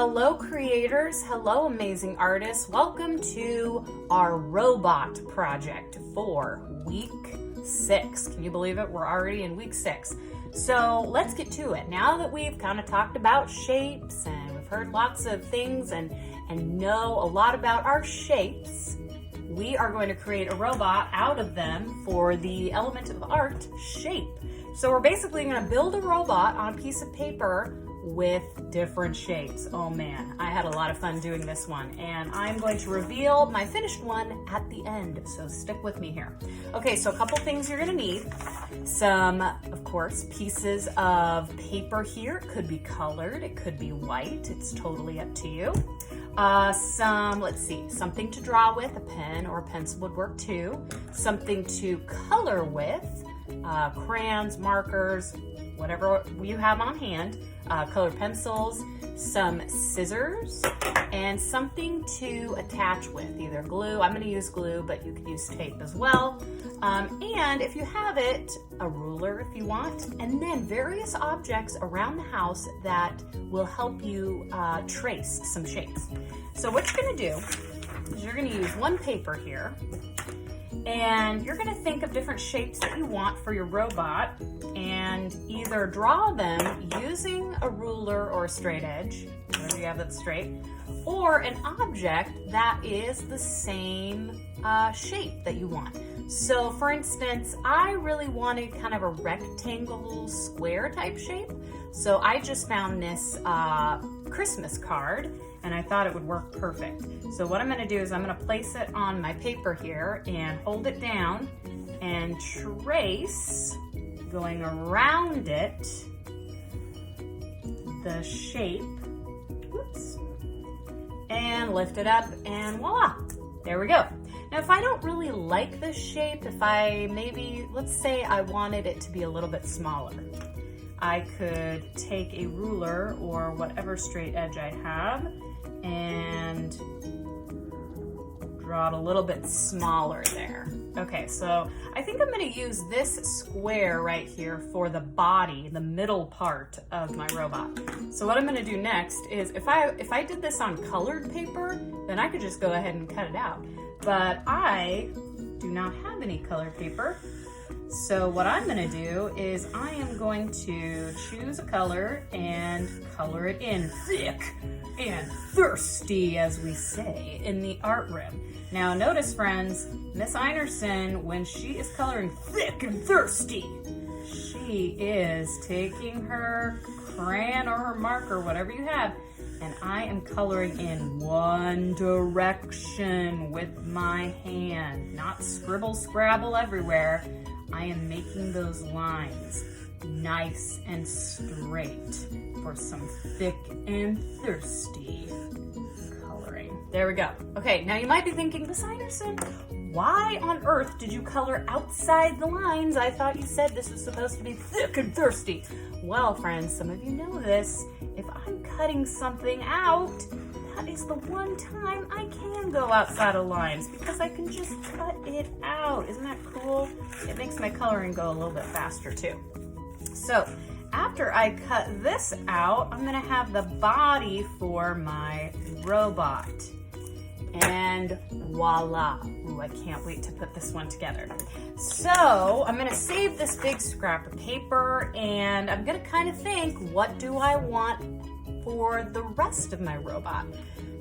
Hello creators, hello amazing artists. Welcome to our robot project for week 6. Can you believe it? We're already in week 6. So let's get to it. Now that we've kind of talked about shapes and we've heard lots of things and know a lot about our shapes, we are going to create a robot out of them for the element of art, shape. So we're basically going to build a robot on a piece of paper with different shapes. Oh man, I had a lot of fun doing this one, and I'm going to reveal my finished one at the end, so stick with me here. Okay, so a couple things you're gonna need. Some, of course, pieces of paper here. It could be colored, it could be white, it's totally up to you. Something to draw with, a pen or a pencil would work too. Something to color with, crayons, markers, whatever you have on hand. Colored pencils, some scissors, and something to attach with, either glue. I'm going to use glue, but you could use tape as well. And if you have it, a ruler if you want, and then various objects around the house that will help you trace some shapes. So what you're going to do is you're going to use one paper here, and you're going to think of different shapes that you want for your robot and either draw them using a ruler or a straight edge, whatever you have that's straight, or an object that is the same shape that you want. So for instance, I really wanted kind of a rectangle square type shape. So I just found this Christmas card and I thought it would work perfect. So what I'm gonna do is I'm gonna place it on my paper here and hold it down and trace, going around it, the shape, whoops, and lift it up and voila, there we go. Now if I don't really like this shape, if I let's say I wanted it to be a little bit smaller, I could take a ruler or whatever straight edge I have and draw it a little bit smaller there. Okay, so I think I'm gonna use this square right here for the body, the middle part of my robot. So what I'm gonna do next is, if I did this on colored paper, then I could just go ahead and cut it out. But I do not have any colored paper. So what I'm gonna do is I am going to choose a color and color it in thick and thirsty, as we say in the art room. Now notice, friends, Miss Einerson, when she is coloring thick and thirsty, she is taking her crayon or her marker, whatever you have, and I am coloring in one direction with my hand, not scribble scrabble everywhere. I am making those lines nice and straight for some thick and thirsty coloring. There we go. Okay, now you might be thinking, Miss Einerson, why on earth did you color outside the lines? I thought you said this was supposed to be thick and thirsty. Well, friends, some of you know this. If I'm cutting something out, that is the one time I can go outside of lines because I can just cut it out. Isn't that cool? It makes my coloring go a little bit faster too. So after I cut this out, I'm gonna have the body for my robot. And voila. Ooh, I can't wait to put this one together. So I'm gonna save this big scrap of paper and I'm gonna kind of think, what do I want for the rest of my robot?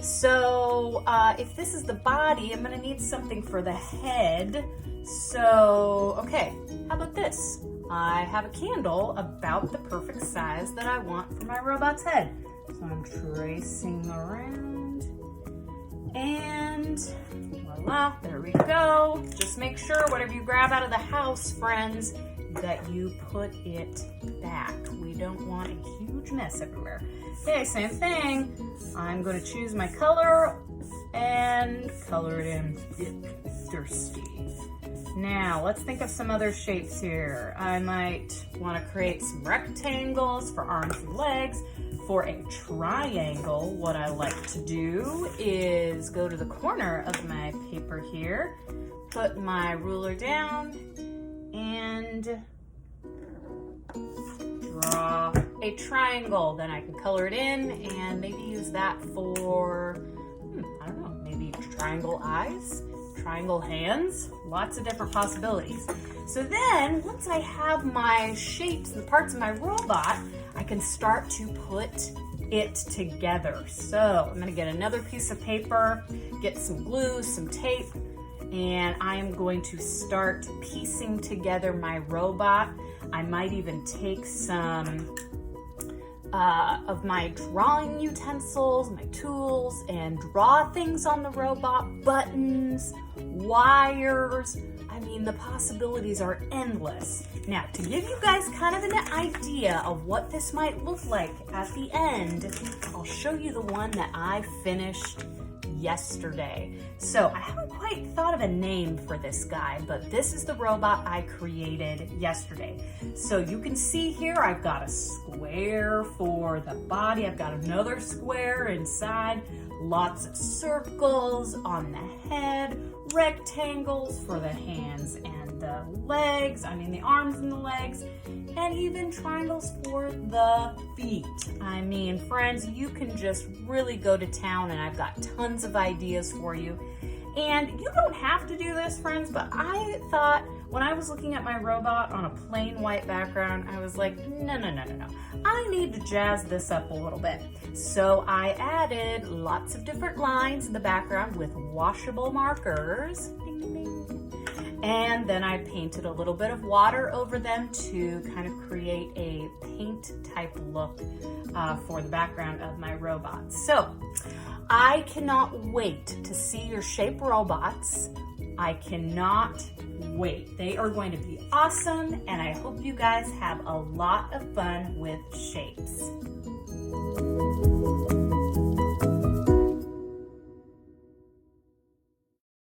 So if this is the body, I'm gonna need something for the head. So, okay, how about this? I have a candle about the perfect size that I want for my robot's head. So I'm tracing around and voila, there we go. Just make sure whatever you grab out of the house, friends, that you put it back. We don't want a huge mess everywhere. Okay, same thing. I'm going to choose my color and color it in thick, thirsty. Now, let's think of some other shapes here. I might want to create some rectangles for arms and legs. For a triangle, what I like to do is go to the corner of my paper here, put my ruler down, and draw a triangle. Then I can color it in and maybe use that for, I don't know, maybe triangle eyes, triangle hands, lots of different possibilities. So then once I have my shapes and the parts of my robot, I can start to put it together. So I'm gonna get another piece of paper, get some glue, some tape, and I am going to start piecing together my robot. I might even take some of my drawing utensils, my tools, and draw things on the robot, buttons, wires. I mean, the possibilities are endless. Now, to give you guys kind of an idea of what this might look like at the end, I'll show you the one that I finished yesterday. So I haven't quite thought of a name for this guy, but this is the robot I created yesterday. So you can see here, I've got a square for the body. I've got another square inside, lots of circles on the head, rectangles for the hands and the legs, the arms and the legs, and even triangles for the feet. I mean, friends, you can just really go to town, and I've got tons of ideas for you. And you don't have to do this, friends, but I thought when I was looking at my robot on a plain white background, I was like, no. I need to jazz this up a little bit. So I added lots of different lines in the background with washable markers. Ding, ding. And then I painted a little bit of water over them to kind of create a paint type look for the background of my robot. So I cannot wait to see your shape robots. I cannot wait. They are going to be awesome, and I hope you guys have a lot of fun with shapes.